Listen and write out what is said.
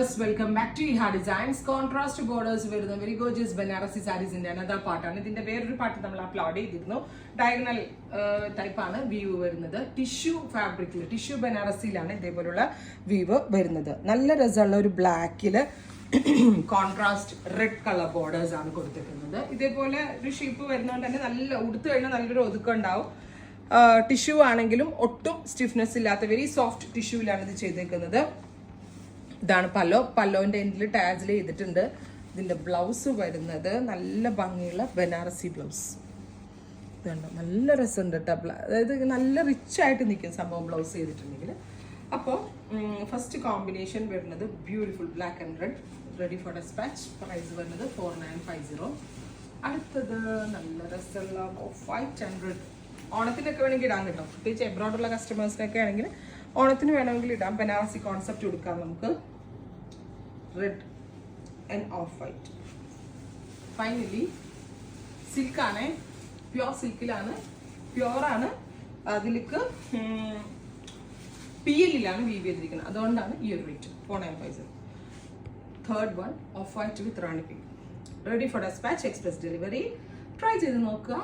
Welcome back to Iha Designs. Contrast borders with the very gorgeous Banarasi sarees in another part. And in the very part of the upload, no diagonal type view വരുന്നത് tissue fabric tissue ബനാറസിയിലാണ് ഇതേപോലുള്ള we've വരുന്നത്. നല്ല രസമുള്ള ഒരു ബ്ലാക്കില് contrast red colour borders ആണ് കൊടുത്തിരിക്കുന്നത്. ഇതേപോലെ ഒരു ഷേപ്പ് വരുന്നതുകൊണ്ട് തന്നെ നല്ല ഉടുത്തു കഴിഞ്ഞാൽ നല്ലൊരു ഒതുക്കം ഉണ്ടാവും. ടിഷ്യൂ ആണെങ്കിലും ഒട്ടും സ്റ്റിഫ്നെസ് ഇല്ലാത്ത വെരി സോഫ്റ്റ് ടിഷ്യൂവിലാണ് ഇത് ചെയ്തേക്കുന്നത്. ഇതാണ് പല്ലോന്റെ എൻഡിൽ ടാസിൽ ചെയ്തിട്ടുണ്ട്. ഇതിന്റെ ബ്ലൗസ് വരുന്നത് നല്ല ഭംഗിയുള്ള ബനാറസി ബ്ലൗസ്. ഇതുണ്ട്, നല്ല രസമുണ്ട് കേട്ടോ. അതായത് നല്ല റിച്ച് ആയിട്ട് നിൽക്കും സംഭവം ബ്ലൗസ് ചെയ്തിട്ടുണ്ടെങ്കിൽ. അപ്പോൾ ഫസ്റ്റ് കോമ്പിനേഷൻ വരുന്നത് beautiful black and red, ready for dispatch. Price വരുന്നത് 4950. അടുത്തത് നല്ല രസമുള്ള ഓഫ് വൈറ്റ് ആൻഡ് റെഡ്. ഓണത്തിനൊക്കെ വേണമെങ്കിൽ ഇടാൻ കിട്ടും. പ്രത്യേകിച്ച് എബ്രോഡുള്ള കസ്റ്റമേഴ്സിനൊക്കെ ആണെങ്കിൽ ഓണത്തിന് വേണമെങ്കിൽ ഇടാം. ബനാറസി കോൺസെപ്റ്റ് കൊടുക്കാം നമുക്ക്. Red and off white. Finally സിൽക്കാണ്, പ്യോർ സിൽക്കിലാണ്, പ്യോറാണ്. അതിലേക്ക് PL-ലാണ് വീവ് ചെയ്തിരിക്കുന്നത്. അതുകൊണ്ടാണ് ഈ ഒരു rate 4950. Third one off white with Rani pink. Ready for despatch, express delivery. Try ചെയ്ത് നോക്കുക.